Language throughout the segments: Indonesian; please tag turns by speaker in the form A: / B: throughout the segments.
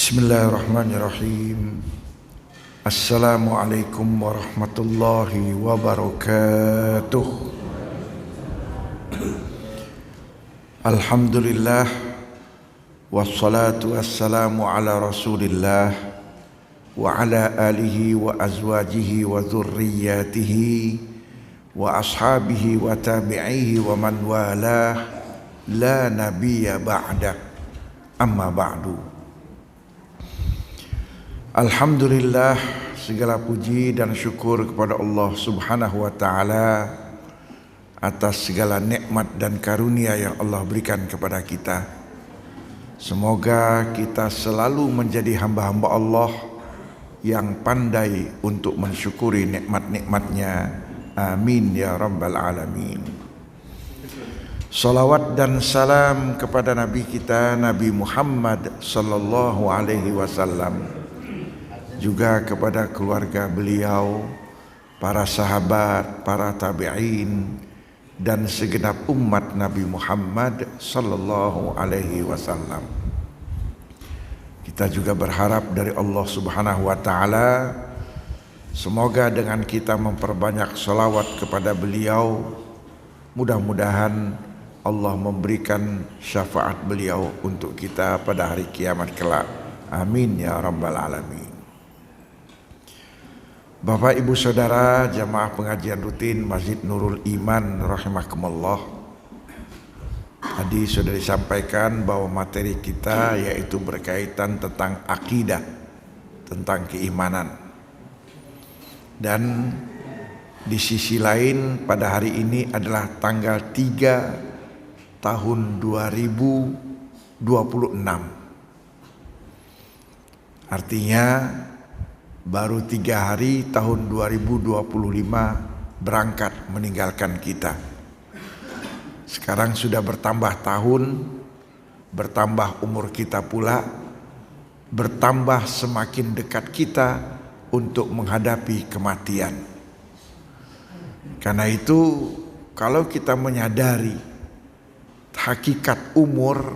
A: Bismillahirrahmanirrahim. Assalamualaikum warahmatullahi wabarakatuh. Alhamdulillah, wassalatu wassalamu ala rasulillah wa ala alihi wa azwajihi wa dhurriyyatihi wa ashabihi wa tabi'ihi wa man walah, la nabiyya ba'dah, amma ba'du. Alhamdulillah, segala puji dan syukur kepada Allah Subhanahu wa ta'ala atas segala nikmat dan karunia yang Allah berikan kepada kita. Semoga kita selalu menjadi hamba-hamba Allah yang pandai untuk mensyukuri nikmat-nikmatnya. Amin ya rabbal alamin. Salawat dan salam kepada Nabi kita, Nabi Muhammad sallallahu alaihi wasallam, juga kepada keluarga beliau, para sahabat, para tabi'in, dan segenap umat Nabi Muhammad sallallahu alaihi wasallam. Kita juga berharap dari Allah Subhanahu wa ta'ala, semoga dengan kita memperbanyak salawat kepada beliau, mudah-mudahan Allah memberikan syafaat beliau untuk kita pada hari kiamat kelak. Amin ya rabbal alamin. Bapak Ibu Saudara jamaah pengajian rutin Masjid Nurul Iman rahimakumullah. Tadi sudah disampaikan bahwa materi kita yaitu berkaitan tentang akidah, tentang keimanan. Dan di sisi lain pada hari ini adalah tanggal 3 tahun 2026. Artinya baru 3 hari tahun 2025 berangkat meninggalkan kita. Sekarang sudah bertambah tahun, bertambah umur kita pula, bertambah semakin dekat kita untuk menghadapi kematian. Karena itu kalau kita menyadari hakikat umur,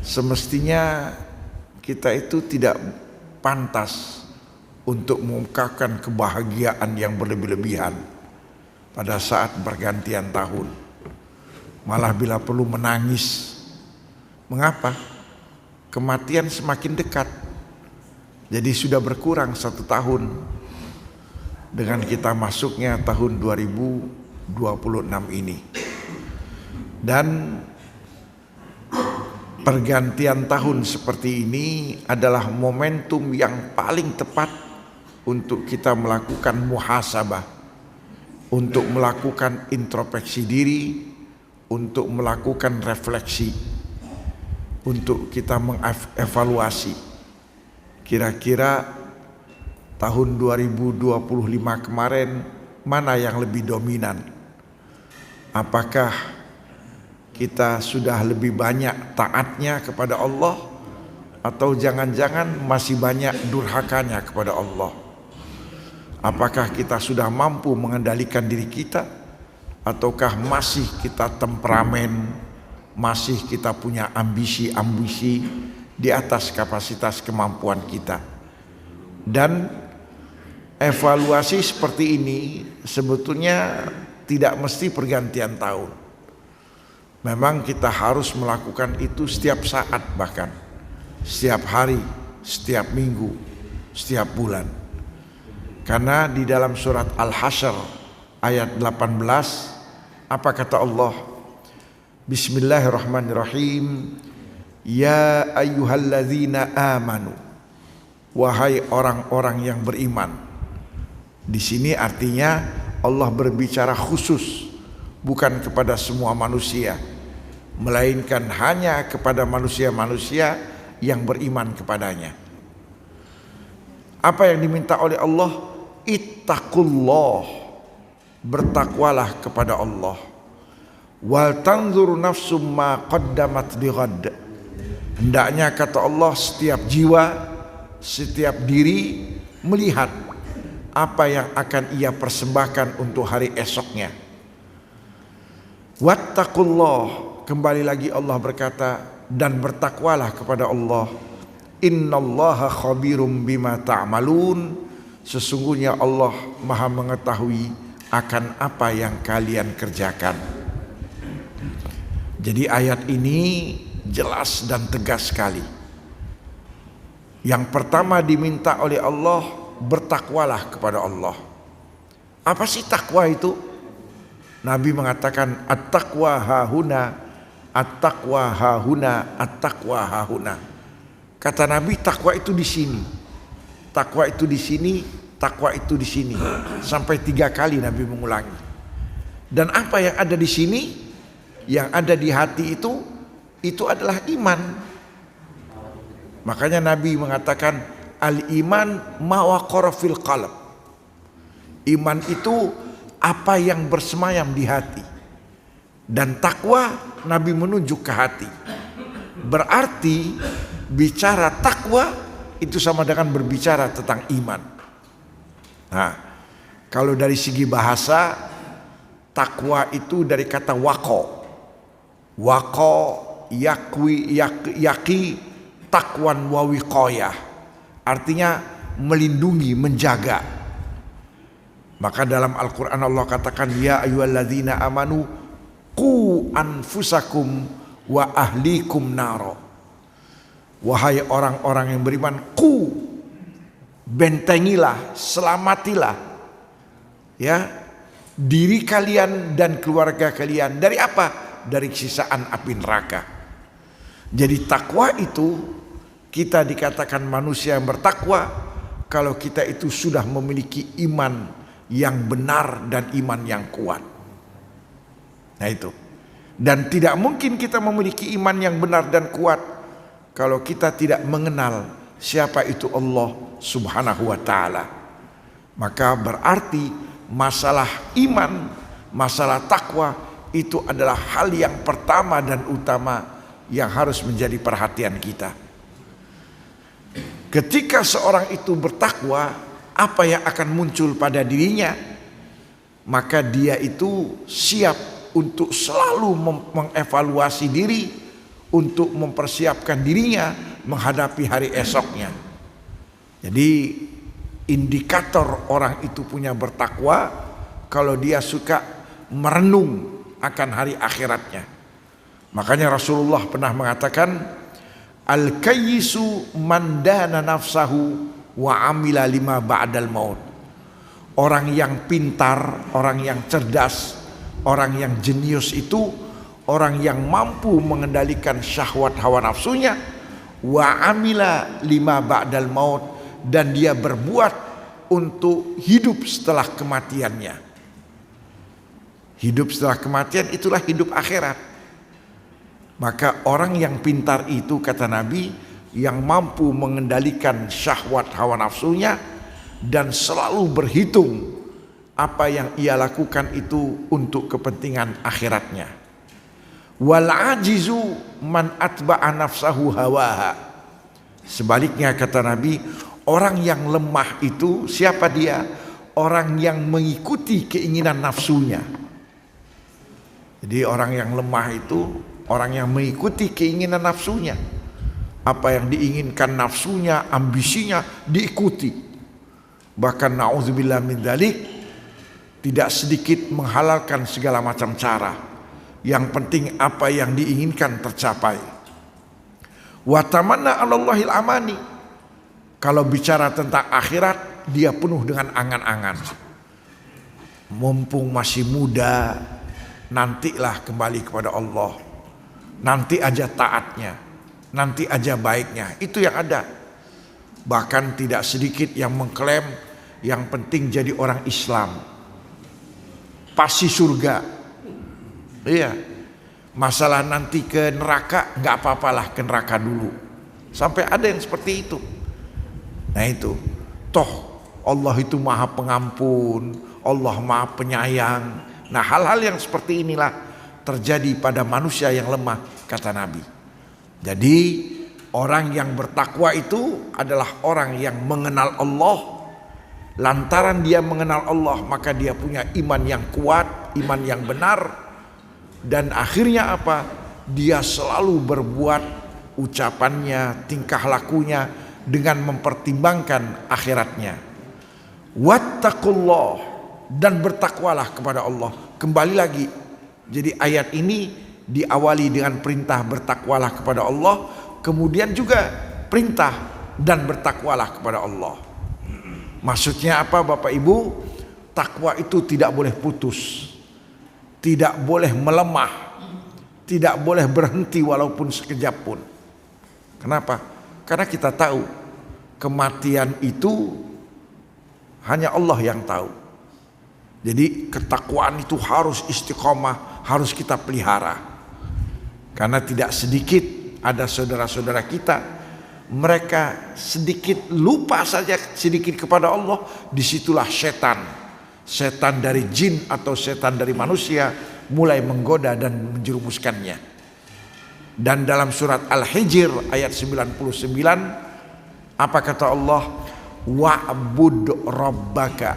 A: semestinya kita itu tidak pantas untuk mengungkapkan kebahagiaan yang berlebih-lebihan pada saat pergantian tahun. Malah bila perlu menangis. Mengapa? Kematian semakin dekat. Jadi sudah berkurang 1 tahun dengan kita masuknya tahun 2026 ini. Dan pergantian tahun seperti ini adalah momentum yang paling tepat untuk kita melakukan muhasabah, untuk melakukan introspeksi diri, untuk melakukan refleksi, untuk kita mengevaluasi kira-kira tahun 2025 kemarin mana yang lebih dominan. Apakah kita sudah lebih banyak taatnya kepada Allah, atau jangan-jangan masih banyak durhakanya kepada Allah? Apakah kita sudah mampu mengendalikan diri kita, ataukah masih kita temperamen, masih kita punya ambisi-ambisi di atas kapasitas kemampuan kita? Dan evaluasi seperti ini sebetulnya tidak mesti pergantian tahun. Memang kita harus melakukan itu setiap saat, bahkan setiap hari, setiap minggu, setiap bulan. Karena di dalam surat Al-Hasyr ayat 18, apa kata Allah? Bismillahirrahmanirrahim. Ya ayyuhalladzina amanu, wahai orang-orang yang beriman. Di sini artinya Allah berbicara khusus, bukan kepada semua manusia, melainkan hanya kepada manusia-manusia yang beriman kepadanya. Apa yang diminta oleh Allah? Ittaqullah, bertakwalah kepada Allah. Wal tanzur nafsum ma qaddamat lighad. Hendaknya kata Allah setiap jiwa, setiap diri melihat apa yang akan ia persembahkan untuk hari esoknya. Wattaqullah, kembali lagi Allah berkata, dan bertakwalah kepada Allah. Innallaha khabirum bima ta'malun. Sesungguhnya Allah Maha mengetahui akan apa yang kalian kerjakan. Jadi ayat ini jelas dan tegas sekali. Yang pertama diminta oleh Allah, bertakwalah kepada Allah. Apa sih takwa itu? Nabi mengatakan at-taqwa hahuna, at-taqwa hahuna, at-taqwa hahuna. Kata Nabi, takwa itu di sini, takwa itu di sini, takwa itu di sini. Sampai 3 kali Nabi mengulangi. Dan apa yang ada di sini, yang ada di hati itu adalah iman. Makanya Nabi mengatakan al-iman ma waqara fil qalb. Iman itu apa yang bersemayam di hati. Dan takwa Nabi menunjuk ke hati. Berarti bicara takwa itu sama dengan berbicara tentang iman. Nah, kalau dari segi bahasa, takwa itu dari kata waqo. Waqo yaqi takwan wa wiqayah. Artinya melindungi, menjaga. Maka dalam Al-Quran Allah katakan, ya ayyuhalladzina amanu qu anfusakum wa ahlikum naro. Wahai orang-orang yang beriman, qu, bentengilah, selamatilah ya diri kalian dan keluarga kalian dari apa? Dari sisaan api neraka. Jadi takwa itu, kita dikatakan manusia yang bertakwa kalau kita itu sudah memiliki iman yang benar dan iman yang kuat. Nah itu. Dan tidak mungkin kita memiliki iman yang benar dan kuat kalau kita tidak mengenal siapa itu Allah Subhanahu wa ta'ala. Maka berarti masalah iman, masalah takwa itu adalah hal yang pertama dan utama yang harus menjadi perhatian kita. Ketika seorang itu bertakwa, apa yang akan muncul pada dirinya? Maka dia itu siap untuk selalu mengevaluasi diri, untuk mempersiapkan dirinya menghadapi hari esoknya. Jadi indikator orang itu punya bertakwa kalau dia suka merenung akan hari akhiratnya. Makanya Rasulullah pernah mengatakan, al-kayyisu man dana nafsahu wa amila lima ba'dal maut. Orang yang pintar, orang yang cerdas, orang yang jenius itu orang yang mampu mengendalikan syahwat hawa nafsunya, wa amila lima ba'dal maut, dan dia berbuat untuk hidup setelah kematiannya. Hidup setelah kematian itulah hidup akhirat. Maka orang yang pintar itu, kata Nabi, yang mampu mengendalikan syahwat hawa nafsunya dan selalu berhitung apa yang ia lakukan itu untuk kepentingan akhiratnya. Wal ajizu man atba'a nafsahu hawaha. Sebaliknya, kata Nabi, orang yang lemah itu siapa dia? Orang yang mengikuti keinginan nafsunya. Jadi orang yang lemah itu orang yang mengikuti keinginan nafsunya. Apa yang diinginkan nafsunya, ambisinya diikuti. Bahkan na'udzubillah min dzalik, tidak sedikit menghalalkan segala macam cara. Yang penting apa yang diinginkan tercapai. Wa tamanna 'alallahil amani. Kalau bicara tentang akhirat, dia penuh dengan angan-angan. Mumpung masih muda, nantilah kembali kepada Allah. Nanti aja taatnya, nanti aja baiknya. Itu yang ada. Bahkan tidak sedikit yang mengklaim yang penting jadi orang Islam, pasti surga. Iya. Masalah nanti ke neraka, nggak apa-apalah ke neraka dulu. Sampai ada yang seperti itu. Nah itu, toh Allah itu maha pengampun, Allah maha penyayang. Nah hal-hal yang seperti inilah terjadi pada manusia yang lemah, kata Nabi. Jadi orang yang bertakwa itu adalah orang yang mengenal Allah. Lantaran dia mengenal Allah, maka dia punya iman yang kuat, iman yang benar. Dan akhirnya apa? Dia selalu berbuat ucapannya, tingkah lakunya dengan mempertimbangkan akhiratnya. Wattaqullah, dan bertakwalah kepada Allah. Kembali lagi, jadi ayat ini diawali dengan perintah bertakwalah kepada Allah, kemudian juga perintah dan bertakwalah kepada Allah. Maksudnya apa Bapak Ibu? Takwa itu tidak boleh putus, tidak boleh melemah, tidak boleh berhenti walaupun sekejap pun. Kenapa? Karena kita tahu kematian itu hanya Allah yang tahu. Jadi ketakwaan itu harus istiqomah, harus kita pelihara. Karena tidak sedikit ada saudara-saudara kita, mereka sedikit lupa saja sedikit kepada Allah, disitulah setan dari jin atau setan dari manusia mulai menggoda dan menjerumuskannya. Dan dalam surat Al-Hijr ayat 99, apa kata Allah? Wa'bud rabbaka,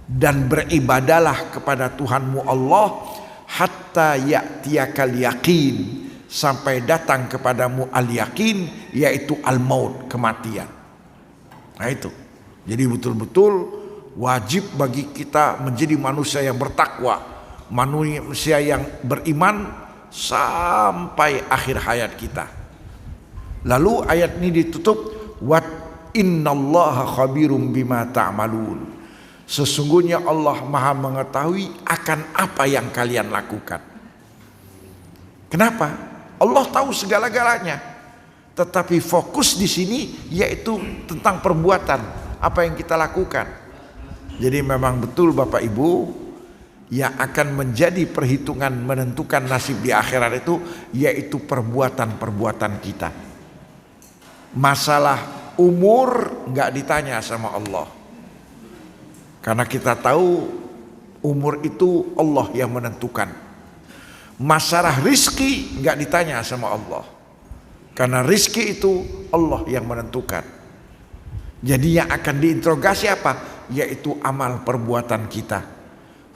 A: dan beribadalah kepada Tuhanmu Allah, hatta ya'tiyakal yaqin, sampai datang kepadamu al-yaqin, yaitu al-maut, kematian. Nah itu. Jadi betul-betul wajib bagi kita menjadi manusia yang bertakwa, manusia yang beriman sampai akhir hayat kita. Lalu ayat ini ditutup, wa innallaha khabirum bima ta'malun. Sesungguhnya Allah Maha mengetahui akan apa yang kalian lakukan. Kenapa? Allah tahu segala-galanya. Tetapi fokus di sini yaitu tentang perbuatan, apa yang kita lakukan. Jadi memang betul Bapak Ibu, yang akan menjadi perhitungan menentukan nasib di akhirat itu yaitu perbuatan-perbuatan kita. Masalah umur nggak ditanya sama Allah, karena kita tahu umur itu Allah yang menentukan. Masalah rizki nggak ditanya sama Allah, karena rizki itu Allah yang menentukan. Jadi yang akan diinterogasi apa? Yaitu amal perbuatan kita.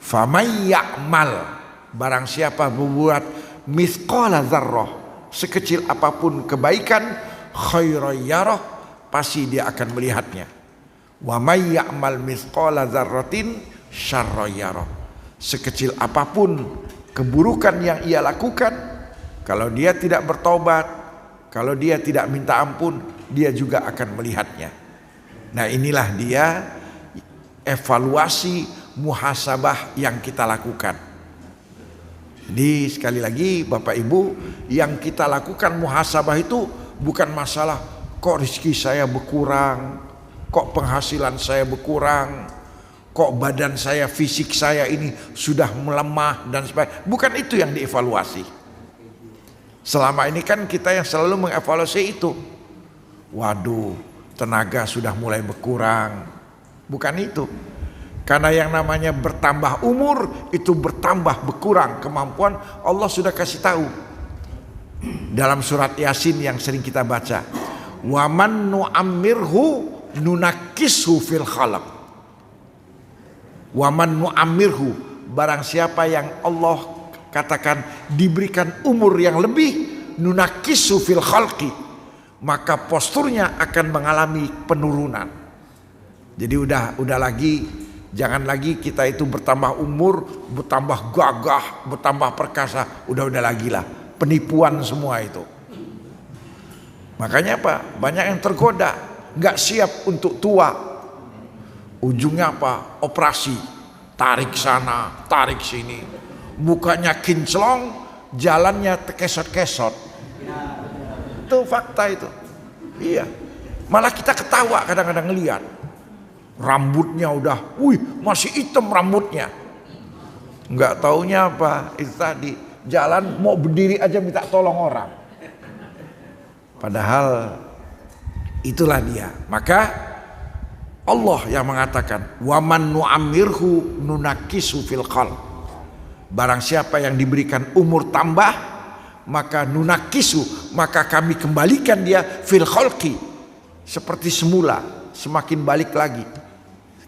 A: Faman ya'mal, barang siapa berbuat mithqala dzarrah, sekecil apapun kebaikan, khairan yarah, pasti dia akan melihatnya. Wa may ya'mal mithqala dzarratin syarran yarah, sekecil apapun keburukan yang ia lakukan, kalau dia tidak bertobat, kalau dia tidak minta ampun, dia juga akan melihatnya. Nah inilah dia evaluasi muhasabah yang kita lakukan. Jadi sekali lagi Bapak Ibu, yang kita lakukan muhasabah itu bukan masalah kok rezeki saya berkurang, kok penghasilan saya berkurang, kok badan saya, fisik saya ini sudah melemah dan sebagainya. Bukan itu yang dievaluasi. Selama ini kan kita yang selalu mengevaluasi itu. Waduh, tenaga sudah mulai berkurang. Bukan itu. Karena yang namanya bertambah umur itu bertambah berkurang kemampuan, Allah sudah kasih tahu dalam surat Yasin yang sering kita baca, wa man nu'ammirhu nunakkishu fil khalaq. Wa man nu'ammirhu, barang siapa yang Allah katakan diberikan umur yang lebih, nunakkishu fil khalqi, maka posturnya akan mengalami penurunan. Jadi udah lagi, jangan lagi kita itu bertambah umur, bertambah gagah, bertambah perkasa, udah lagi lah, penipuan semua itu. Makanya apa? Banyak yang tergoda, nggak siap untuk tua. Ujungnya apa? Operasi, tarik sana, tarik sini, mukanya kinclong, jalannya tekesot-kesot. Itu fakta itu. Iya. Malah kita ketawa kadang-kadang ngelihat. Rambutnya udah, masih hitam rambutnya. Nggak taunya apa? Itu tadi, jalan mau berdiri aja minta tolong orang. Padahal itulah dia. Maka Allah yang mengatakan, waman nu'ammirhu nunakkisu fil khalq. Barang siapa yang diberikan umur tambah, maka nunakkisu, maka kami kembalikan dia fil khalqi, seperti semula, semakin balik lagi.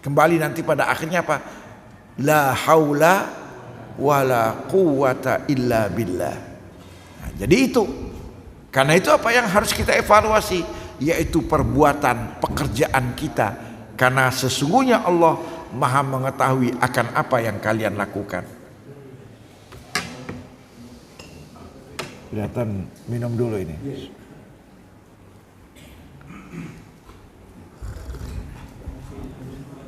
A: Kembali nanti pada akhirnya apa? La haula wala quwata illa billah. Nah, jadi itu Karena itu apa yang harus kita evaluasi, yaitu perbuatan, pekerjaan kita. Karena sesungguhnya Allah Maha mengetahui akan apa yang kalian lakukan. Kelihatan minum dulu ini.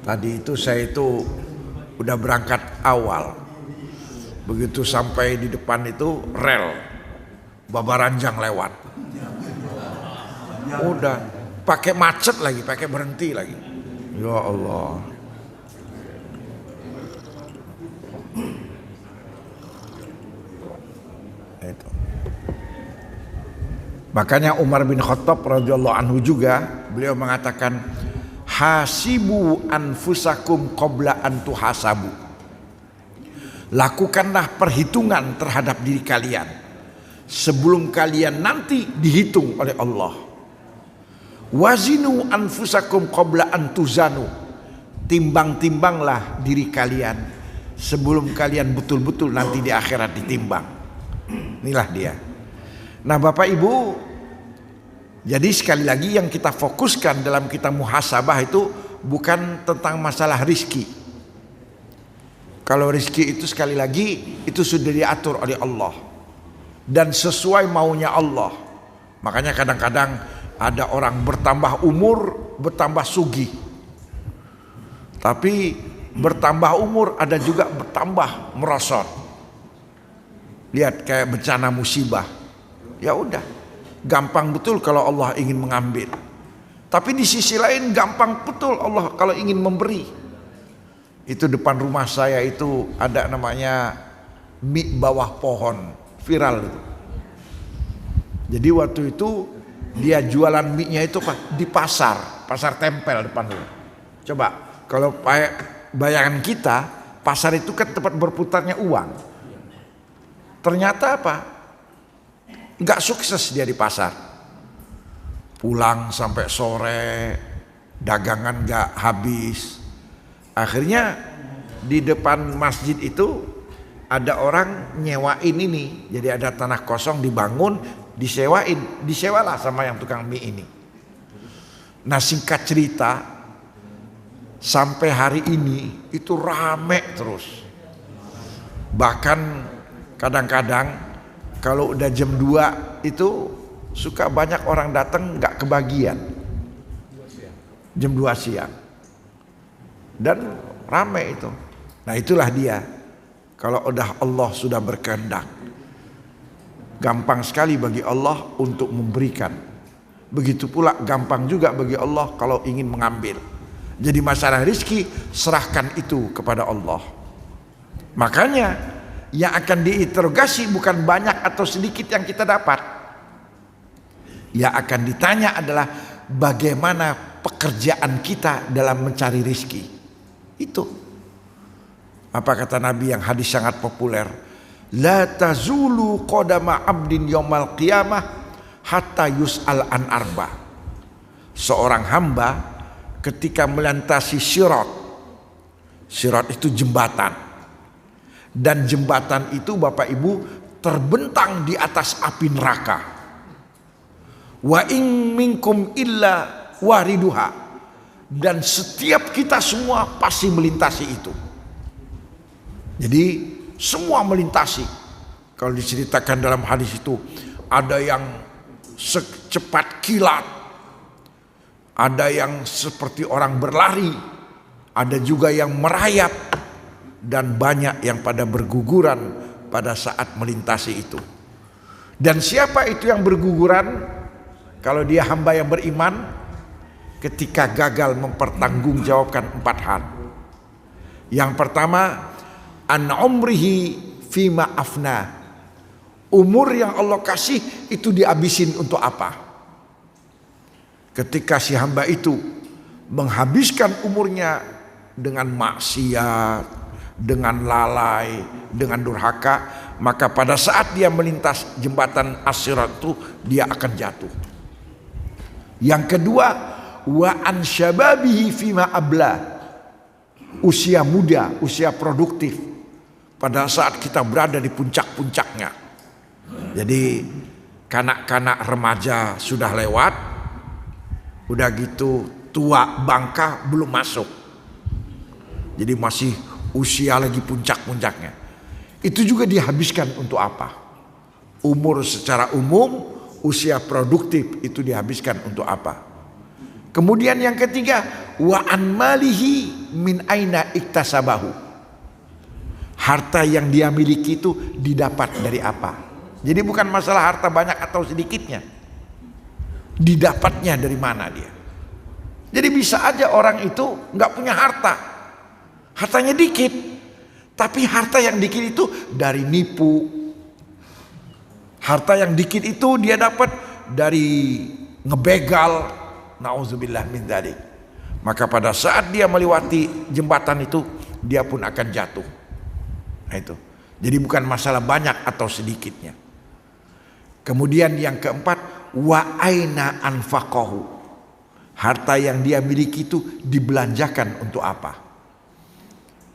A: Tadi itu saya itu udah berangkat awal. Begitu sampai di depan itu rel, Babaranjang lewat. Udah pakai macet lagi, pakai berhenti lagi. Ya Allah. Itu. Makanya Umar bin Khattab radhiyallahu anhu juga beliau mengatakan, hasibu anfusakum qabla an tuhasabu. Lakukanlah perhitungan terhadap diri kalian sebelum kalian nanti dihitung oleh Allah. Wazinu anfusakum qabla an tuzanu. Timbang-timbanglah diri kalian sebelum kalian betul-betul nanti di akhirat ditimbang. Inilah dia. Nah Bapak Ibu, jadi sekali lagi yang kita fokuskan dalam kita muhasabah itu bukan tentang masalah rizki. Kalau rizki itu sekali lagi itu sudah diatur oleh Allah dan sesuai maunya Allah. Makanya kadang-kadang ada orang bertambah umur, bertambah sugih. Tapi bertambah umur ada juga bertambah merosot. Lihat kayak bencana musibah. Ya udah, gampang betul kalau Allah ingin mengambil. Tapi di sisi lain gampang betul Allah kalau ingin memberi. Itu depan rumah saya itu ada namanya mie bawah pohon, viral itu. Jadi waktu itu dia jualan mie-nya itu di pasar tempel depan rumah. Coba kalau bayangan kita, pasar itu kan tempat berputarnya uang. Ternyata apa? Nggak sukses dia di pasar. Pulang sampai sore, dagangan nggak habis. Akhirnya di depan masjid itu ada orang nyewain ini. Jadi ada tanah kosong dibangun, disewalah sama yang tukang mie ini. Nah singkat cerita, sampai hari ini itu rame terus. Bahkan kadang-kadang kalau udah jam 2 itu suka banyak orang datang nggak kebagian. Jam 2 siang. Dan ramai itu. Nah itulah dia. Kalau udah Allah sudah berkehendak, gampang sekali bagi Allah untuk memberikan. Begitu pula gampang juga bagi Allah kalau ingin mengambil. Jadi masalah rizki serahkan itu kepada Allah. Makanya yang akan diinterogasi bukan banyak atau sedikit yang kita dapat. Yang akan ditanya adalah bagaimana pekerjaan kita dalam mencari rizki. Itu apa kata Nabi yang hadis sangat populer, la tazulu qadama abdin yaumal qiyamah hatta yus'al an arba. Seorang hamba ketika melintasi sirat itu jembatan, dan jembatan itu Bapak Ibu terbentang di atas api neraka. Wa in minkum illa wariduha. Dan setiap kita semua pasti melintasi itu. Jadi semua melintasi. Kalau diceritakan dalam hadis itu, ada yang secepat kilat, ada yang seperti orang berlari, ada juga yang merayap, dan banyak yang pada berguguran pada saat melintasi itu. Dan siapa itu yang berguguran? Kalau dia hamba yang beriman, ketika gagal mempertanggungjawabkan 4 hal. Yang pertama, an umrihi fima afna. Umur yang Allah kasih itu dihabisin untuk apa? Ketika si hamba itu menghabiskan umurnya dengan maksiat, dengan lalai, dengan durhaka, maka pada saat dia melintas jembatan as-sirat itu dia akan jatuh. Yang kedua, wa an syababihi fima abla. Usia muda, usia produktif pada saat kita berada di puncak-puncaknya. Jadi kanak-kanak remaja sudah lewat, udah gitu tua bangka belum masuk. Jadi masih usia lagi puncak-puncaknya. Itu juga dihabiskan untuk apa? Umur secara umum, usia produktif itu dihabiskan untuk apa? Kemudian yang ketiga, wa an malihi min aina iktasabahu. Harta yang dia miliki itu didapat dari apa? Jadi bukan masalah harta banyak atau sedikitnya. Didapatnya dari mana dia? Jadi bisa aja orang itu nggak punya harta. Hartanya dikit. Tapi harta yang dikit itu dari nipu. Harta yang dikit itu dia dapat dari ngebegal. Nauzubillah min dzalik. Maka pada saat dia melewati jembatan itu, dia pun akan jatuh. Nah itu. Jadi bukan masalah banyak atau sedikitnya. Kemudian yang keempat, wa aina anfaqahu. Harta yang dia miliki itu dibelanjakan untuk apa?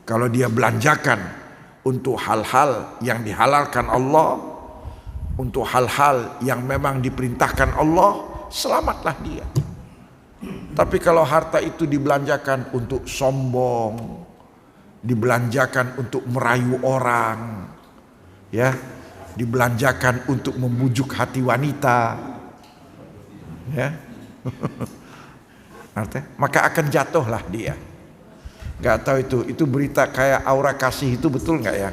A: Kalau dia belanjakan untuk hal-hal yang dihalalkan Allah, untuk hal-hal yang memang diperintahkan Allah, selamatlah dia. Tapi kalau harta itu dibelanjakan untuk sombong, dibelanjakan untuk merayu orang, ya, dibelanjakan untuk membujuk hati wanita, ya, maka akan jatuhlah dia. Gak tahu itu berita kayak aura kasih itu betul nggak ya?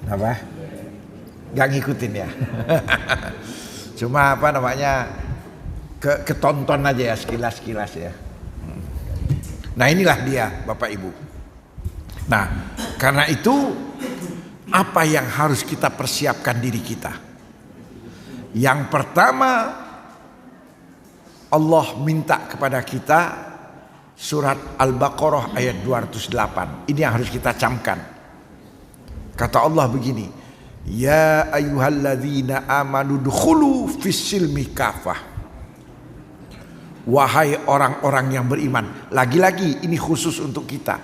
A: Apa? Gak ngikutin ya. Cuma apa namanya, ketonton aja ya, sekilas-sekilas ya. Nah inilah dia Bapak Ibu. Nah karena itu apa yang harus kita persiapkan diri kita? Yang pertama, Allah minta kepada kita surat Al-Baqarah ayat 208. Ini yang harus kita camkan. Kata Allah begini, ya ayyuhalladzina amanu dukhulu fis-silmi kafah. Wahai orang-orang yang beriman. Lagi-lagi ini khusus untuk kita.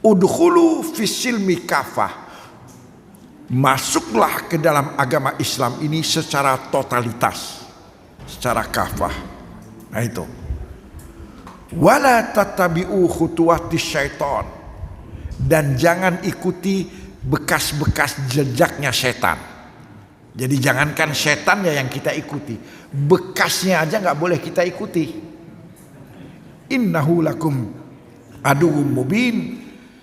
A: Udkhulu fis-silmi kafah. Masuklah ke dalam agama Islam ini secara totalitas, secara kafah. Nah itu. Wala tattabi'u khutuwatis syaitan. Dan jangan ikuti bekas-bekas jejaknya setan. Jadi jangankan setannya yang kita ikuti, bekasnya aja nggak boleh kita ikuti. Innahu lakum aduwwum mubin.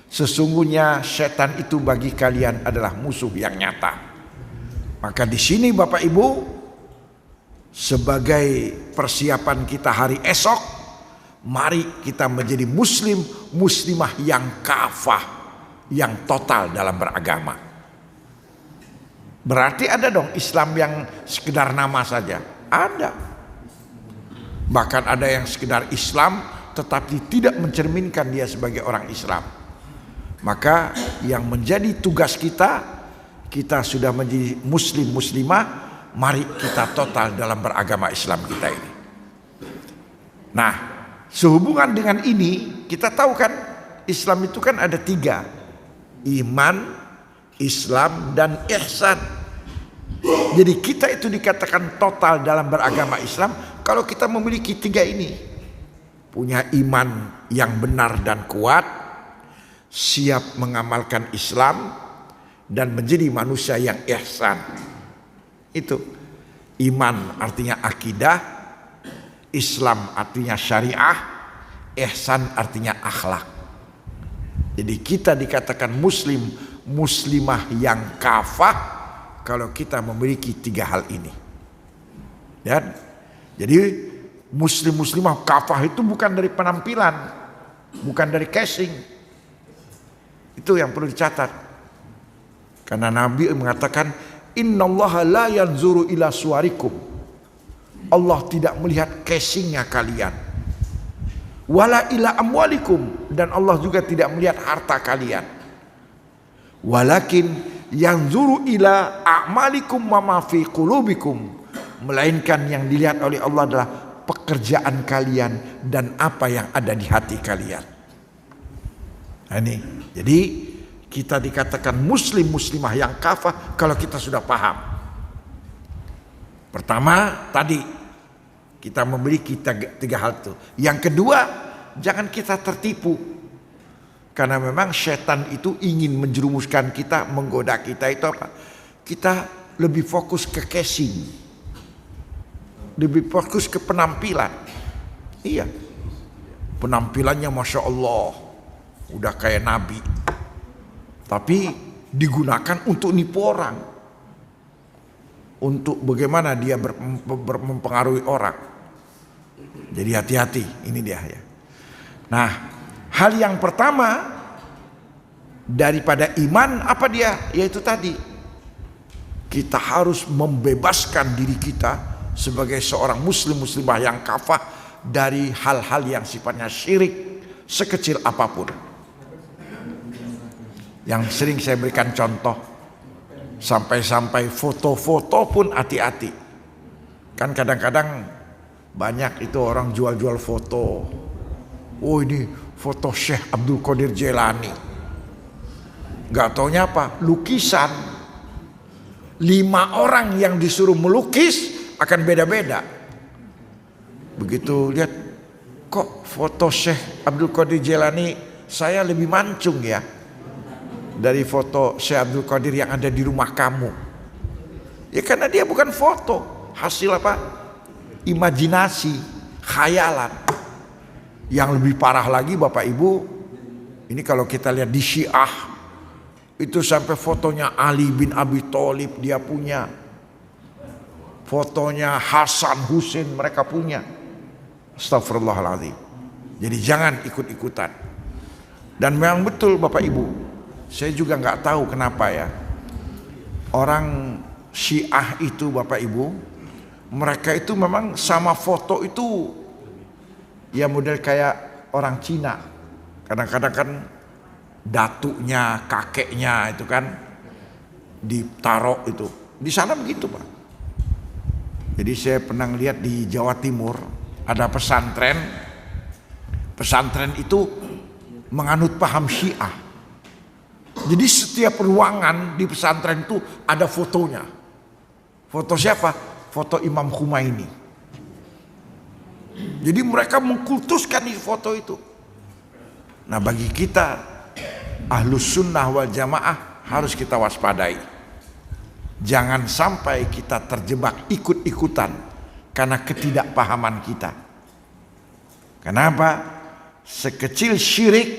A: Sesungguhnya setan itu bagi kalian adalah musuh yang nyata. Maka di sini Bapak Ibu, sebagai persiapan kita hari esok, mari kita menjadi muslim, muslimah yang kafah, yang total dalam beragama. Berarti ada dong Islam yang sekedar nama saja. Ada. Bahkan ada yang sekedar Islam tetapi tidak mencerminkan dia sebagai orang Islam. Maka yang menjadi tugas kita, kita sudah menjadi muslim muslimah, mari kita total dalam beragama Islam kita ini. Nah, sehubungan dengan ini, kita tahu kan Islam itu kan ada 3. Iman, Islam, dan ihsan. Jadi kita itu dikatakan total dalam beragama Islam kalau kita memiliki 3 ini. Punya iman yang benar dan kuat, siap mengamalkan Islam, dan menjadi manusia yang ihsan. Itu iman artinya akidah, Islam artinya syariah, ihsan artinya akhlak. Jadi kita dikatakan muslim, muslimah yang kafah kalau kita memiliki 3 hal ini. Dan jadi muslim muslimah kafah itu bukan dari penampilan, bukan dari casing. Itu yang perlu dicatat. Karena Nabi mengatakan, innallaha la yanzuru ila suwarikum. Allah tidak melihat casingnya kalian. Wala ila amwalikum. Dan Allah juga tidak melihat harta kalian. Walakin yanzuru ila a'malikum wa ma fi qulubikum. melainkan yang dilihat oleh Allah adalah pekerjaan kalian dan apa yang ada di hati kalian. Nah ini, jadi kita dikatakan muslim muslimah yang kafah kalau kita sudah paham. Pertama tadi kita memiliki tiga hal itu. Yang kedua, jangan kita tertipu. Karena memang setan itu ingin menjerumuskan kita, menggoda kita itu apa? Kita lebih fokus ke casing. Lebih fokus ke penampilan. Iya. Penampilannya Masya Allah. Udah kayak Nabi. Tapi digunakan untuk nipu orang. Untuk bagaimana dia mempengaruhi orang. Jadi hati-hati, ini dia ya. Nah, hal yang pertama daripada iman apa dia? Yaitu tadi, kita harus membebaskan diri kita sebagai seorang muslim muslimah yang kafah dari hal-hal yang sifatnya syirik sekecil apapun. Yang sering saya berikan contoh, sampai-sampai foto-foto pun hati-hati. Kan kadang-kadang banyak itu orang jual-jual foto. Oh ini foto Syekh Abdul Qadir Jailani. Gak taunya apa? Lukisan. 5 orang yang disuruh melukis akan beda-beda. Begitu lihat, kok foto Syekh Abdul Qadir Jailani saya lebih mancung ya dari foto Syekh Abdul Qadir yang ada di rumah kamu. Ya karena dia bukan foto, hasil apa? Imajinasi, khayalan. Yang lebih parah lagi Bapak Ibu, ini kalau kita lihat di Syiah, itu sampai fotonya Ali bin Abi Thalib dia punya. Fotonya Hasan Husain mereka punya. Astagfirullahaladzim. Jadi jangan ikut-ikutan. Dan memang betul Bapak Ibu, saya juga nggak tahu kenapa ya, orang Syiah itu Bapak Ibu, mereka itu memang sama foto itu ya model kayak orang Cina. Kadang-kadang kan datuknya, kakeknya itu kan ditaruh itu. Di sana begitu Pak. Jadi saya pernah lihat di Jawa Timur ada pesantren. Pesantren itu menganut paham Syiah. Jadi setiap ruangan di pesantren itu ada fotonya. Foto siapa? Foto Imam Khomeini. Jadi mereka mengkultuskan di foto itu. Nah bagi kita Ahlus Sunnah wal Jamaah harus kita waspadai. Jangan sampai kita terjebak ikut-ikutan karena ketidakpahaman kita. Kenapa? Sekecil syirik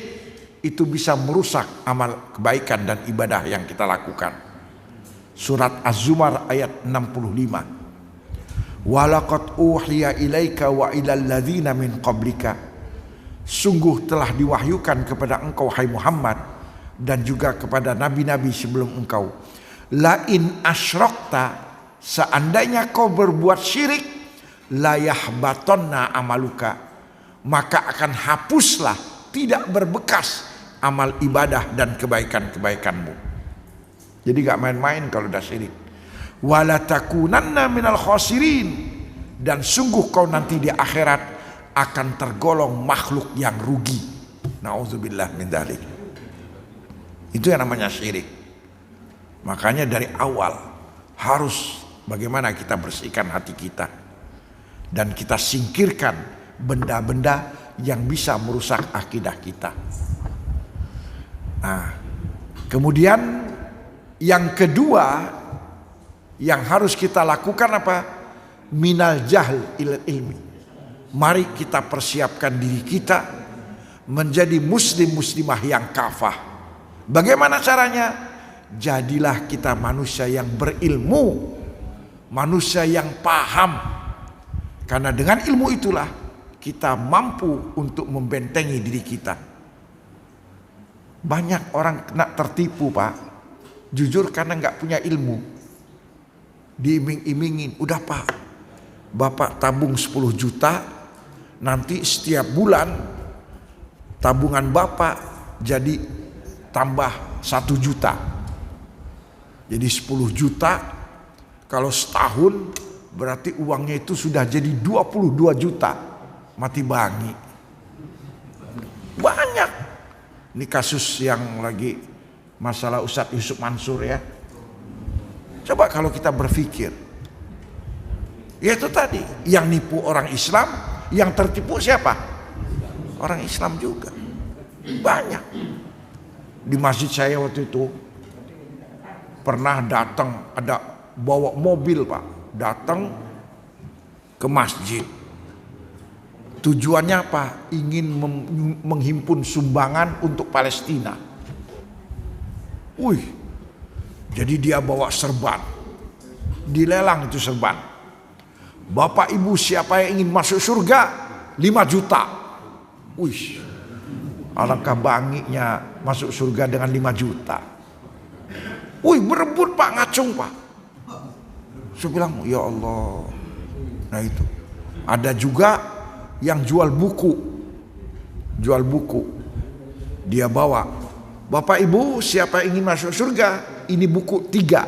A: itu bisa merusak amal kebaikan dan ibadah yang kita lakukan. Surat Az-Zumar ayat 65. Walaqad uhiya ilaika wa ilal ladzina min qablika. Sungguh telah diwahyukan kepada engkau hai Muhammad dan juga kepada nabi-nabi sebelum engkau. La in asyrakta, seandainya kau berbuat syirik, la yahbatonna amaluka, maka akan hapuslah, tidak berbekas amal ibadah dan kebaikan-kebaikanmu. Jadi gak main-main kalau udah syirik. Wala takunanna minal khasirin, dan sungguh kau nanti di akhirat akan tergolong makhluk yang rugi. Nauzubillah min dzalik. Itu yang namanya syirik. Makanya dari awal harus bagaimana kita bersihkan hati kita dan kita singkirkan benda-benda yang bisa merusak akidah kita. Nah, kemudian yang kedua yang harus kita lakukan apa? Minal jahl ilal ilmi. Mari kita persiapkan diri kita menjadi muslim muslimah yang kafah. Bagaimana caranya? Jadilah kita manusia yang berilmu, manusia yang paham. Karena dengan ilmu itulah kita mampu untuk membentengi diri kita. Banyak orang kena tertipu Pak, jujur karena nggak punya ilmu. Diiming-imingin, udah Pak, Bapak tabung 10 juta, nanti setiap bulan tabungan Bapak jadi tambah 1 juta. Jadi 10 juta, kalau setahun berarti uangnya itu sudah jadi 22 juta. Mati bangi. Banyak. Ini kasus yang lagi masalah Ustadz Yusuf Mansur ya. Coba kalau kita berpikir, ya itu tadi, yang nipu orang Islam, yang tertipu siapa? Orang Islam juga. Banyak. Di masjid saya waktu itu pernah datang, ada bawa mobil Pak, datang ke masjid. Tujuannya apa? Ingin menghimpun sumbangan untuk Palestina. Wih, jadi dia bawa serban, dilelang itu serban. Bapak ibu siapa yang ingin masuk surga? 5 juta. Wih, alangkah banginya masuk surga dengan 5 juta. Wih, berebut Pak, ngacung Pak. Saya bilang, ya Allah. Nah itu, ada juga yang jual buku. Jual buku. Dia bawa, Bapak ibu siapa ingin masuk surga? Ini buku 3.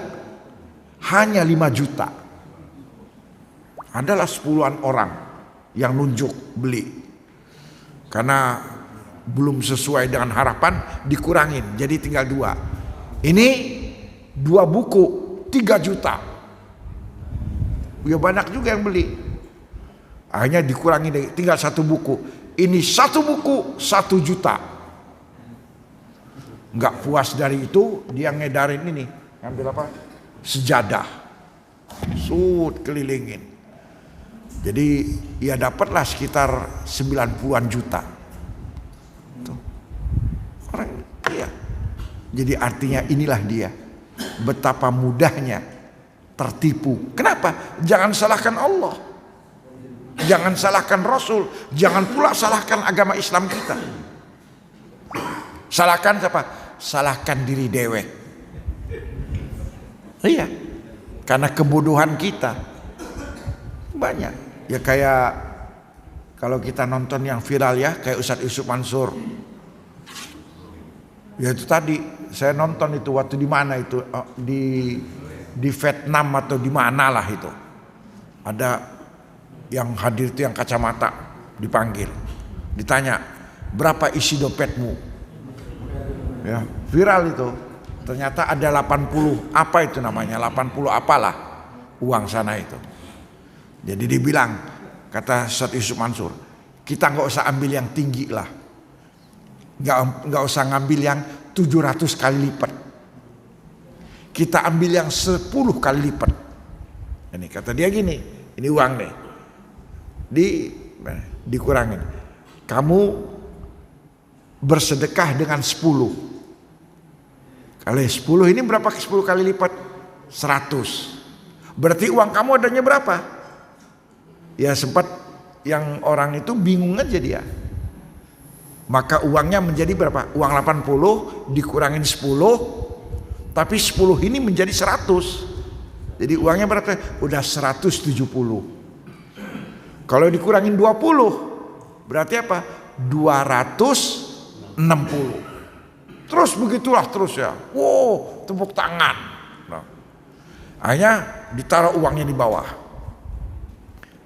A: Hanya 5 juta. Adalah 10-an orang yang nunjuk beli. Karena belum sesuai dengan harapan, dikurangin. Jadi tinggal 2. Ini 2 buku 3 juta. Ya banyak juga yang beli. Akhirnya dikurangi, tinggal 1 buku. Ini 1 buku 1 juta. Nggak puas dari itu, dia ngedarin ini. Ngambil apa? Sejadah. Kelilingin. Jadi ya dapatlah sekitar 90-an juta. Tuh. Orang, iya. Jadi artinya inilah dia. Betapa mudahnya tertipu. Kenapa? Jangan salahkan Allah. Jangan salahkan Rasul, jangan pula salahkan agama Islam kita. Salahkan siapa? Salahkan diri dewek. Iya, karena kebodohan kita banyak. Ya kayak kalau kita nonton yang viral ya, kayak Ustadz Yusuf Mansur. Ya itu tadi saya nonton itu waktu di mana itu, di Vietnam atau di mana lah itu. Ada yang hadir itu yang kacamata, dipanggil, ditanya berapa isi dompetmu, ya viral itu. Ternyata ada 80, apa itu namanya, 80 apalah uang sana itu. Jadi dibilang, kata Ustadz Yusuf Mansur, kita nggak usah ambil yang tinggi lah, nggak usah ngambil yang 700 kali lipat, kita ambil yang 10 kali lipat. Ini kata dia gini, ini uang nih, dikurangin. Kamu bersedekah dengan 10. Kali 10 ini berapa? 10 kali lipat 100. Berarti uang kamu adanya berapa? Ya sempat yang orang itu bingung aja dia. Maka uangnya menjadi berapa? Uang 80 dikurangin 10, tapi 10 ini menjadi 100. Jadi uangnya berapa? Udah 170. Kalau dikurangin 20 berarti apa? 260. Terus begitulah terus ya. Wow, tepuk tangan. Nah, akhirnya ditaruh uangnya di bawah.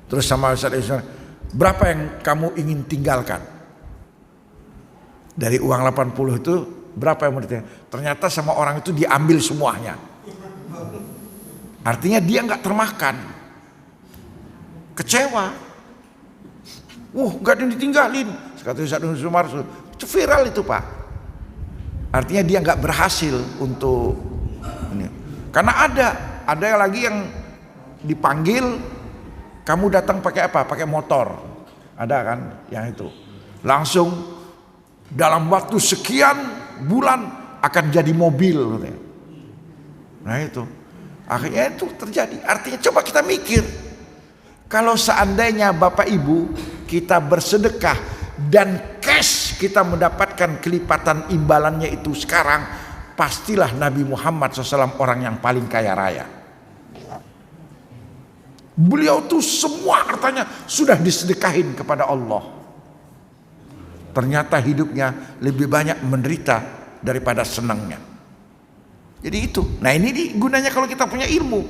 A: Terus sama Ustadz, berapa yang kamu ingin tinggalkan? Dari uang 80 itu berapa yang mau ditinggalkan? Ternyata sama orang itu diambil semuanya. Artinya dia nggak termakan. Kecewa. Gak ada yang ditinggalin. Kata Ustadz Yusuf Mansur, itu viral itu Pak. Artinya dia nggak berhasil untuk ini. Karena ada yang lagi yang dipanggil, kamu datang pakai apa? Pakai motor. Ada kan yang itu. Langsung dalam waktu sekian bulan akan jadi mobil. Nah itu. Akhirnya itu terjadi. Artinya coba kita mikir. Kalau seandainya Bapak Ibu kita bersedekah dan cash kita mendapatkan kelipatan imbalannya itu sekarang, pastilah Nabi Muhammad SAW orang yang paling kaya raya. Beliau tuh semua hartanya sudah disedekahin kepada Allah. Ternyata hidupnya lebih banyak menderita daripada senangnya. Jadi itu. Nah ini gunanya kalau kita punya ilmu.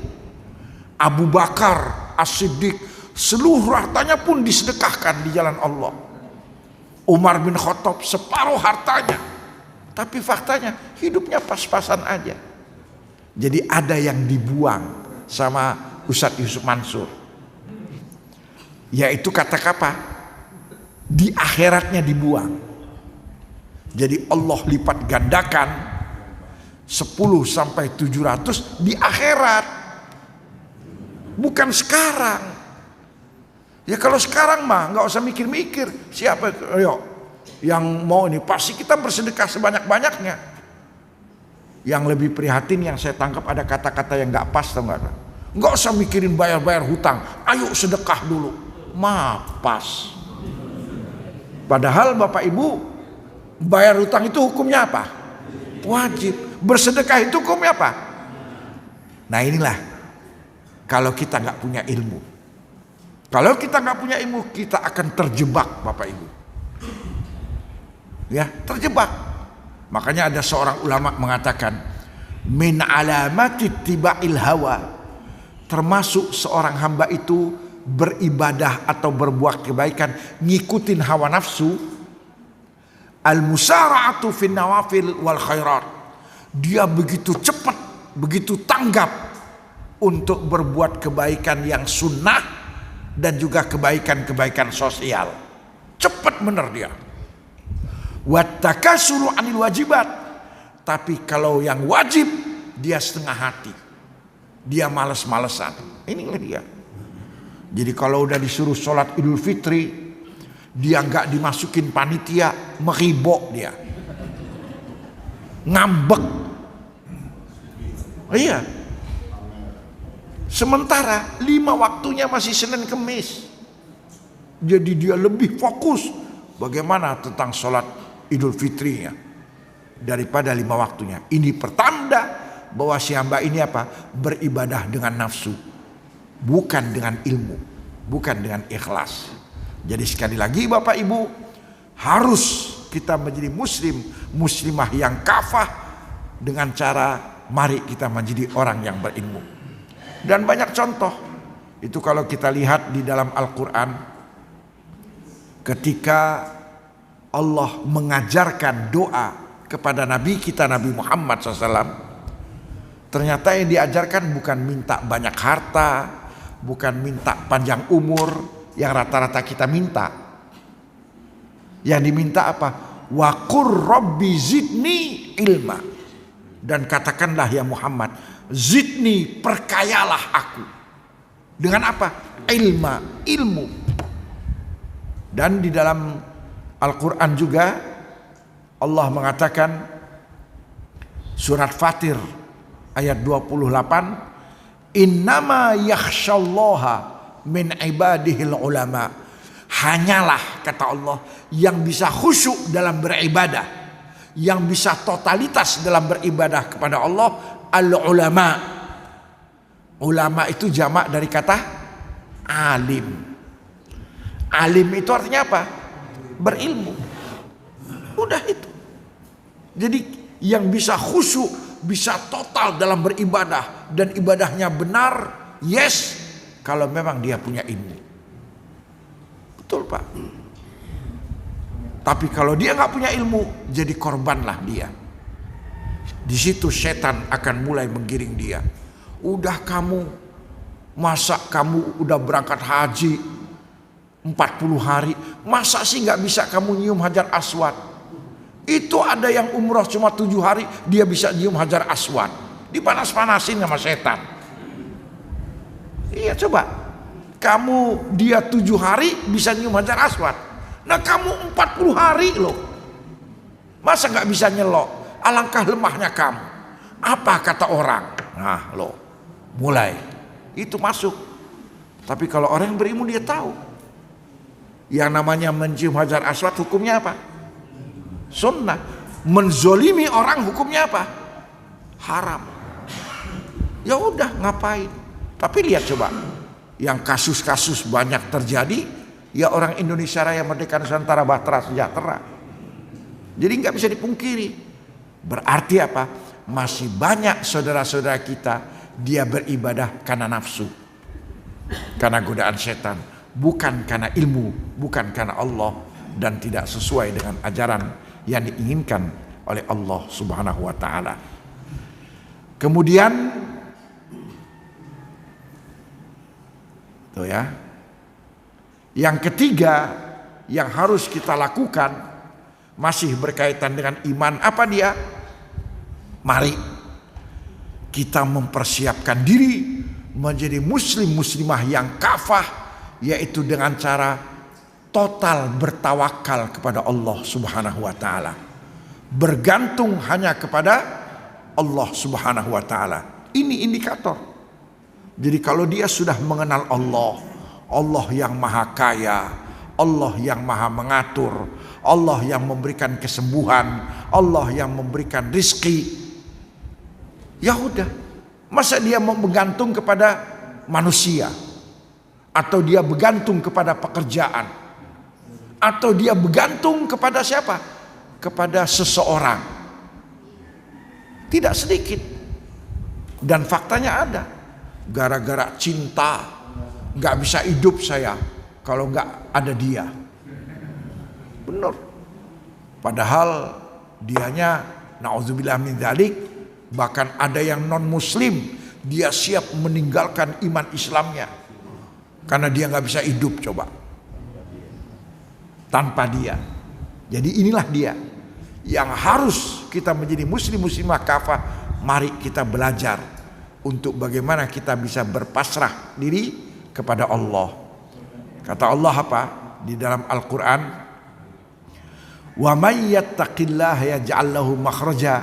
A: Abu Bakar As-Siddiq, seluruh hartanya pun disedekahkan di jalan Allah. Umar bin Khattab separuh hartanya. Tapi faktanya hidupnya pas-pasan aja. Jadi ada yang dibuang sama Ustadz Yusuf Mansur, yaitu kata apa? Di akhiratnya dibuang. Jadi Allah lipat gandakan 10 sampai 700 di akhirat. Bukan sekarang. Ya kalau sekarang mah nggak usah mikir-mikir. Siapa ayo yang mau ini, pasti kita bersedekah sebanyak-banyaknya. Yang lebih prihatin yang saya tangkap ada kata-kata yang nggak pas, tau nggak usah mikirin bayar-bayar hutang, ayo sedekah dulu. Mapas. Padahal Bapak Ibu, bayar hutang itu hukumnya apa? Wajib. Bersedekah itu hukumnya apa? Nah inilah, kalau kita nggak punya ilmu. Kalau kita nggak punya ilmu, kita akan terjebak, Bapak Ibu. Ya, terjebak. Makanya ada seorang ulama mengatakan, min alamati tiba'il hawa, termasuk seorang hamba itu beribadah atau berbuat kebaikan ngikutin hawa nafsu, al-musara'atu fin nawafil wal khairat. Dia begitu cepat, begitu tanggap untuk berbuat kebaikan yang sunnah dan juga kebaikan-kebaikan sosial. Cepat bener dia. Wattakasulu anil wajibat. Tapi kalau yang wajib dia setengah hati, dia males-malesan. Inilah dia. Jadi kalau udah disuruh sholat Idul Fitri, dia nggak dimasukin panitia, meribok dia, ngambek. Iya. Sementara 5 waktunya masih Senin Kemis. Jadi dia lebih fokus bagaimana tentang sholat Idul Fitrinya daripada 5 waktunya. Ini pertanda bahwa si hamba ini apa? Beribadah dengan nafsu, bukan dengan ilmu, bukan dengan ikhlas. Jadi sekali lagi Bapak Ibu, harus kita menjadi muslim, muslimah yang kafah dengan cara mari kita menjadi orang yang berilmu. Dan banyak contoh itu kalau kita lihat di dalam Al-Quran, ketika Allah mengajarkan doa kepada Nabi kita Nabi Muhammad SAW, ternyata yang diajarkan bukan minta banyak harta, bukan minta panjang umur yang rata-rata kita minta. Yang diminta apa? Wa qur rabbi zidni ilma. Dan katakanlah ya Muhammad, zidni, perkayalah aku. Dengan apa? Ilmu. Dan di dalam Al-Quran juga Allah mengatakan, surat Fatir ayat 28, innama yakhshallaha min ibadihil ulama. Hanyalah, kata Allah, yang bisa khusyuk dalam beribadah, yang bisa totalitas dalam beribadah kepada Allah, al-ulama. Ulama itu jamak dari kata alim. Alim itu artinya apa? Berilmu. Udah itu. Jadi yang bisa khusyuk, bisa total dalam beribadah dan ibadahnya benar, yes, kalau memang dia punya ilmu. Betul Pak. Tapi kalau dia nggak punya ilmu, jadi korbanlah dia. Di situ setan akan mulai menggiring dia. Udah kamu, masa kamu udah berangkat haji 40 hari, masa sih nggak bisa kamu nyium Hajar Aswad? Itu ada yang umroh cuma 7 hari, dia bisa nyium Hajar Aswad. Dipanas-panasin sama setan. Iya coba, kamu dia 7 hari bisa nyium Hajar Aswad. Nah kamu 40 hari loh, masa nggak bisa nyelok? Alangkah lemahnya kamu. Apa kata orang? Nah loh, mulai itu masuk. Tapi kalau orang yang berilmu dia tahu, yang namanya mencium Hajar Aswad hukumnya apa? Sunnah. Menzolimi orang hukumnya apa? Haram. Ya udah ngapain? Tapi lihat coba, yang kasus-kasus banyak terjadi, ya orang Indonesia Raya Merdeka Nusantara Bahtera Sejahtera. Jadi nggak bisa dipungkiri. Berarti apa? Masih banyak saudara-saudara kita dia beribadah karena nafsu. karena godaan setan, bukan karena ilmu, bukan karena Allah, dan tidak sesuai dengan ajaran yang diinginkan oleh Allah Subhanahu wa taala. Kemudian tuh ya, yang ketiga yang harus kita lakukan masih berkaitan dengan iman, apa dia? Mari kita mempersiapkan diri menjadi muslim muslimah yang kafah, yaitu dengan cara total bertawakal kepada Allah Subhanahu wa taala. Bergantung hanya kepada Allah Subhanahu wa taala. Ini indikator. Jadi kalau dia sudah mengenal Allah, Allah yang maha kaya, Allah yang maha mengatur, Allah yang memberikan kesembuhan, Allah yang memberikan rizki, ya udah, masa dia mau bergantung kepada manusia, atau dia bergantung kepada pekerjaan, atau dia bergantung kepada siapa? Kepada seseorang. Tidak sedikit, dan faktanya ada. Gara-gara cinta gak bisa hidup saya kalau gak ada dia. Benar. Padahal dianya na'udzubillah min dzalik, bahkan ada yang non muslim, dia siap meninggalkan iman Islamnya karena dia gak bisa hidup coba tanpa dia. Jadi inilah dia yang harus kita menjadi muslim muslimah kafah. Mari kita belajar untuk bagaimana kita bisa berpasrah diri kepada Allah. Kata Allah apa di dalam Al-Quran? Wa may yattaqillaha yaj'al lahu makhraja.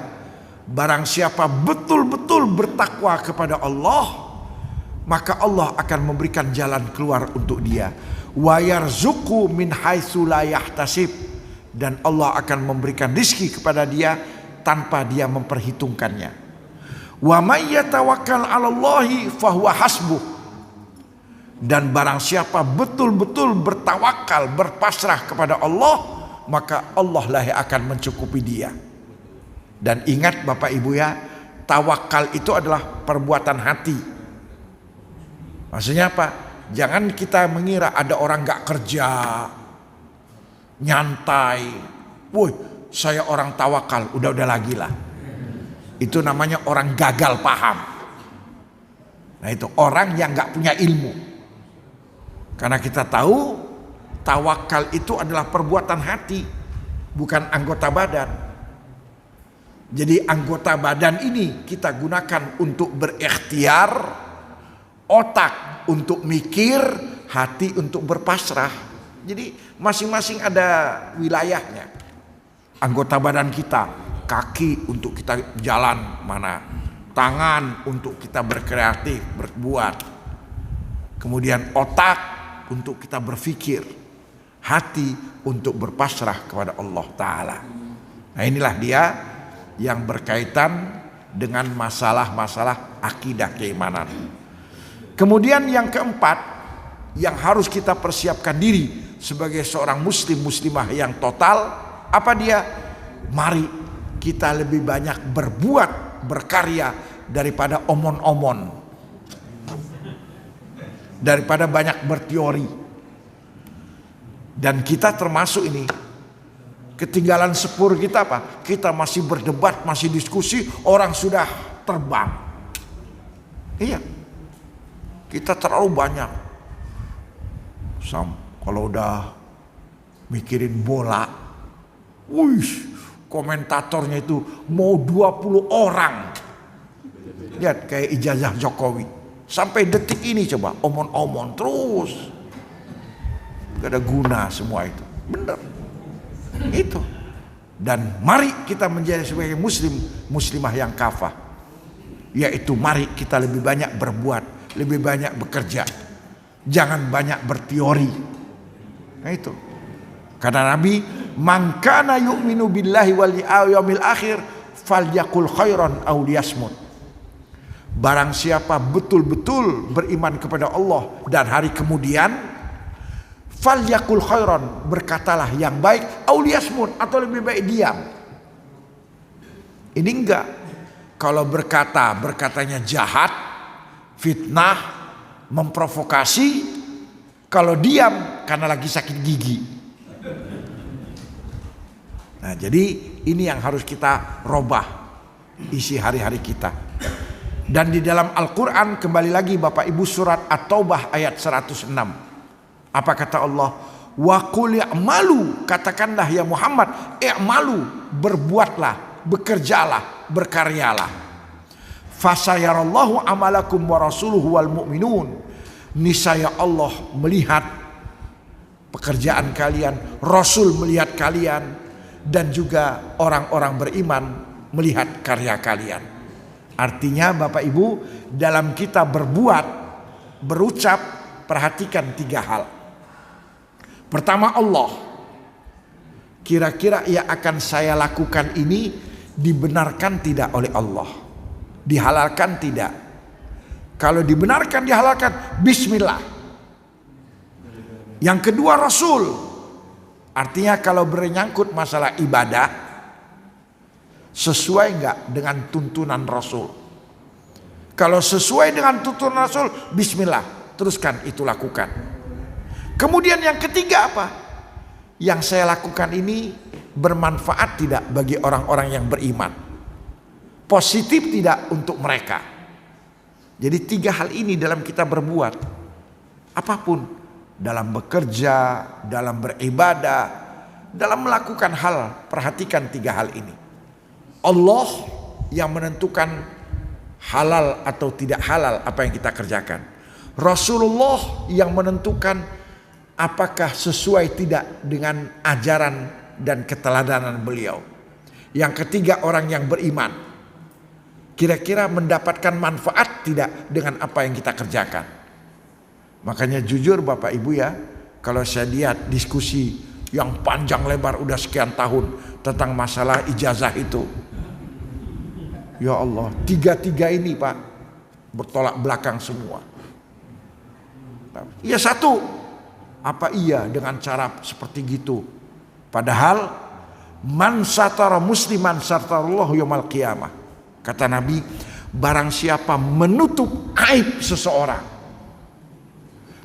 A: Barang siapa betul-betul bertakwa kepada Allah, maka Allah akan memberikan jalan keluar untuk dia. Wa yarzuqhu min haitsu la yahtasib. Dan Allah akan memberikan rizki kepada dia tanpa dia memperhitungkannya. Wa may yatawakkal 'alallahi fahuwa hasbuh. Dan barang siapa betul-betul bertawakal, berpasrah kepada Allah, maka Allah lah yang akan mencukupi dia. Dan ingat Bapak Ibu ya, tawakal itu adalah perbuatan hati. Maksudnya apa? Jangan kita mengira ada orang gak kerja, nyantai, woi saya orang tawakal, udah lagi lah. Itu namanya orang gagal paham. Nah itu orang yang gak punya ilmu. Karena kita tahu tawakal itu adalah perbuatan hati, bukan anggota badan. Jadi anggota badan ini kita gunakan untuk berikhtiar, otak untuk mikir, hati untuk berpasrah. Jadi masing-masing ada wilayahnya. Anggota badan kita, kaki untuk kita jalan mana, tangan untuk kita berkreatif, berbuat. Kemudian otak untuk kita berpikir, hati untuk berpasrah kepada Allah Ta'ala. Nah inilah dia yang berkaitan dengan masalah-masalah akidah keimanan. Kemudian yang keempat, yang harus kita persiapkan diri sebagai seorang muslim muslimah yang total, apa dia? Mari kita lebih banyak berbuat, berkarya daripada omon-omon, daripada banyak berteori. Dan kita termasuk ini, ketinggalan sepur kita apa? Kita masih berdebat, masih diskusi, orang sudah terbang. Iya, kita terlalu banyak. Kalau udah mikirin bola, komentatornya itu mau 20 orang. Lihat kayak ijazah Jokowi. Sampai detik ini coba omon-omon terus. Gak ada guna semua itu. Bener. Itu. Dan mari kita menjadi sebagai muslim muslimah yang kafah. Yaitu mari kita lebih banyak berbuat, lebih banyak bekerja. Jangan banyak berteori. Nah itu. Karena Nabi, man kana yu'minu billahi wal yawmil akhir falyaqul khairan aw liyasmut. Barang siapa betul-betul beriman kepada Allah dan hari kemudian, falyaqul khairan, berkatalah yang baik, aw liyasmut, atau lebih baik diam. Ini enggak. Kalau berkatanya jahat, fitnah, memprovokasi, kalau diam karena lagi sakit gigi. Nah, jadi ini yang harus kita robah isi hari-hari kita. Dan di dalam Al-Quran kembali lagi Bapak Ibu, surat At-Taubah ayat 106. Apa kata Allah? Wa qul i'malu, katakanlah ya Muhammad, i'malu, berbuatlah, bekerjalah, berkaryalah. Fasayarallahu amalakum wa rasuluhu wal mu'minun. Niscaya Allah melihat pekerjaan kalian, Rasul melihat kalian, dan juga orang-orang beriman melihat karya kalian. Artinya Bapak Ibu, dalam kita berbuat, berucap, perhatikan 3 hal. Pertama, Allah. Kira-kira yang akan saya lakukan ini dibenarkan tidak oleh Allah? Dihalalkan tidak? Kalau dibenarkan, dihalalkan, bismillah. Yang kedua, Rasul. Artinya kalau bernyangkut masalah ibadah, sesuai enggak dengan tuntunan Rasul? Kalau sesuai dengan tuntunan Rasul, bismillah, teruskan itu lakukan. Kemudian yang ketiga apa? Yang saya lakukan ini bermanfaat tidak bagi orang-orang yang beriman? Positif tidak untuk mereka? Jadi 3 hal ini dalam kita berbuat apapun, dalam bekerja, dalam beribadah, dalam melakukan hal, perhatikan 3 hal ini. Allah yang menentukan halal atau tidak halal apa yang kita kerjakan. Rasulullah yang menentukan apakah sesuai tidak dengan ajaran dan keteladanan beliau. Yang ketiga, orang yang beriman. Kira-kira mendapatkan manfaat tidak dengan apa yang kita kerjakan. Makanya jujur Bapak Ibu ya, kalau saya lihat diskusi yang panjang lebar udah sekian tahun tentang masalah ijazah itu, ya Allah, 3 ini Pak bertolak belakang semua. Ya satu, apa iya dengan cara seperti gitu? Padahal man satara musliman satarallahu yaumil qiyamah. Kata Nabi, barang siapa menutup aib seseorang,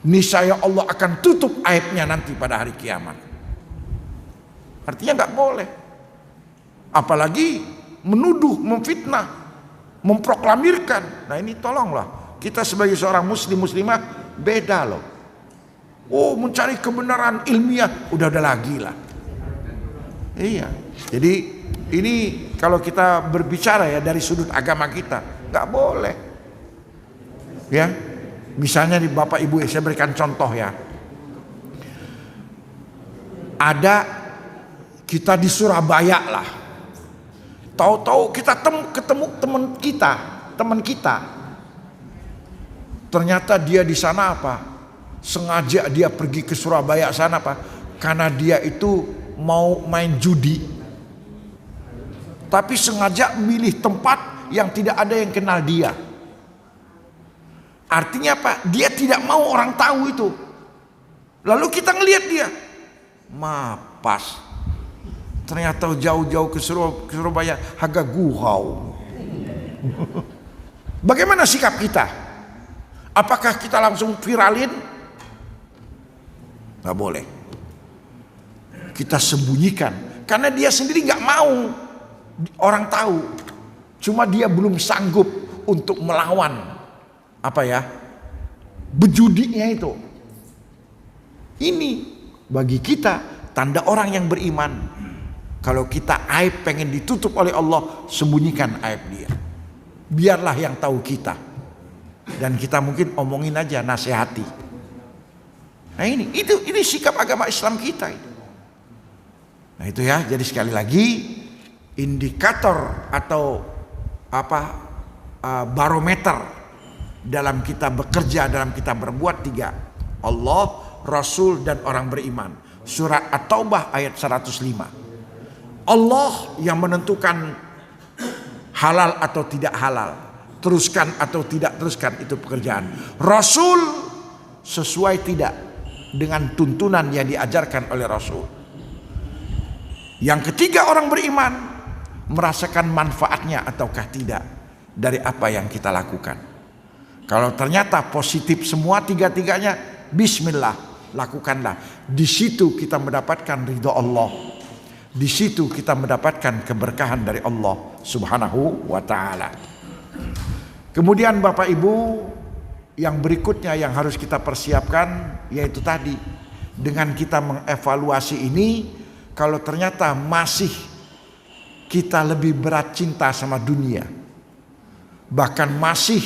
A: niscaya Allah akan tutup aibnya nanti pada hari kiamat. Artinya nggak boleh. Apalagi menuduh, memfitnah, memproklamirkan. Nah ini tolonglah, kita sebagai seorang muslim muslimah beda loh. Oh, mencari kebenaran ilmiah udah lagi lah. Iya. Jadi ini kalau kita berbicara ya dari sudut agama kita, nggak boleh. Ya, misalnya di Bapak Ibu, saya berikan contoh ya. Ada kita di Surabaya lah. Tahu-tahu kita ketemu teman kita. Ternyata dia di sana apa? Sengaja dia pergi ke Surabaya sana Pak, karena dia itu mau main judi, tapi sengaja milih tempat yang tidak ada yang kenal dia. Artinya Pak, dia tidak mau orang tahu itu. Lalu kita ngelihat dia mapas, ternyata jauh-jauh ke Surabaya harga guhau. Bagaimana sikap kita? Apakah kita langsung viralin? Gak boleh. Kita sembunyikan, karena dia sendiri gak mau orang tahu. Cuma dia belum sanggup untuk melawan bejudinya itu. Ini bagi kita tanda orang yang beriman. Kalau kita aib pengen ditutup oleh Allah, sembunyikan aib dia. Biarlah yang tahu kita. Dan kita mungkin omongin aja, nasihati. Nah ini sikap agama Islam kita itu. Nah itu ya, jadi sekali lagi indikator atau barometer dalam kita bekerja, dalam kita berbuat 3. Allah, Rasul, dan orang beriman. Surat At-Taubah ayat 105. Allah yang menentukan halal atau tidak halal, teruskan atau tidak teruskan itu pekerjaan. Rasul sesuai tidak dengan tuntunan yang diajarkan oleh Rasul. Yang ketiga, orang beriman merasakan manfaatnya ataukah tidak dari apa yang kita lakukan. Kalau ternyata positif semua tiga-tiganya, bismillah, lakukanlah. Di situ kita mendapatkan ridho Allah. Di situ kita mendapatkan keberkahan dari Allah Subhanahu wa ta'ala. Kemudian Bapak Ibu, yang berikutnya yang harus kita persiapkan yaitu tadi, dengan kita mengevaluasi ini, kalau ternyata masih kita lebih berat cinta sama dunia, bahkan masih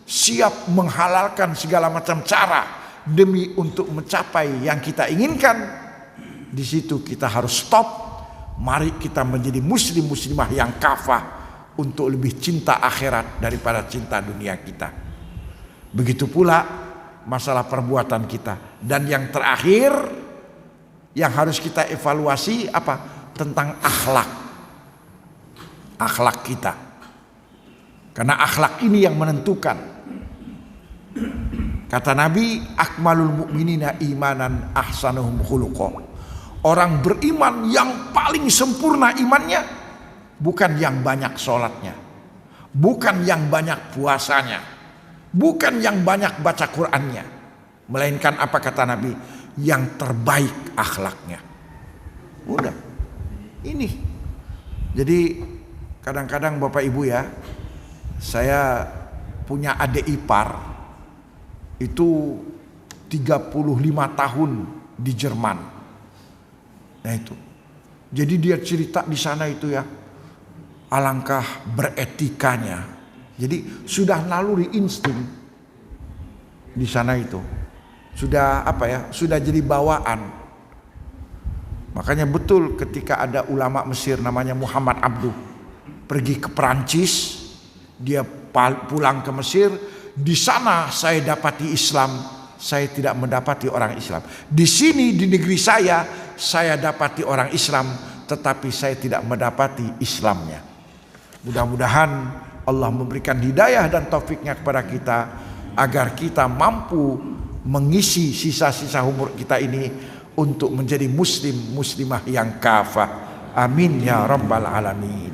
A: siap menghalalkan segala macam cara demi untuk mencapai yang kita inginkan, di situ kita harus stop. Mari kita menjadi muslim muslimah yang kafah untuk lebih cinta akhirat daripada cinta dunia kita. Begitu pula masalah perbuatan kita. Dan yang terakhir yang harus kita evaluasi apa? Tentang akhlak. Akhlak kita. Karena akhlak ini yang menentukan. Kata Nabi, akmalul mu'minina imanan ahsanuhum khuluqa. Orang beriman yang paling sempurna imannya bukan yang banyak sholatnya, bukan yang banyak puasanya, bukan yang banyak baca Qur'annya, melainkan apa kata Nabi, yang terbaik akhlaknya. Udah, ini. Jadi kadang-kadang Bapak Ibu ya, saya punya adik ipar itu 35 tahun di Jerman. Nah itu, jadi dia cerita di sana itu ya, alangkah beretikanya. Jadi sudah naluri insting di sana itu, sudah apa ya, sudah jadi bawaan. Makanya betul ketika ada ulama Mesir namanya Muhammad Abduh pergi ke Perancis, dia pulang ke Mesir, di sana saya dapati Islam. Saya tidak mendapati orang Islam. Di sini di negeri saya dapati orang Islam, tetapi saya tidak mendapati Islamnya. Mudah-mudahan Allah memberikan hidayah dan taufiknya kepada kita, agar kita mampu mengisi sisa-sisa umur kita ini untuk menjadi muslim muslimah yang kafah. Amin ya rabbal alamin.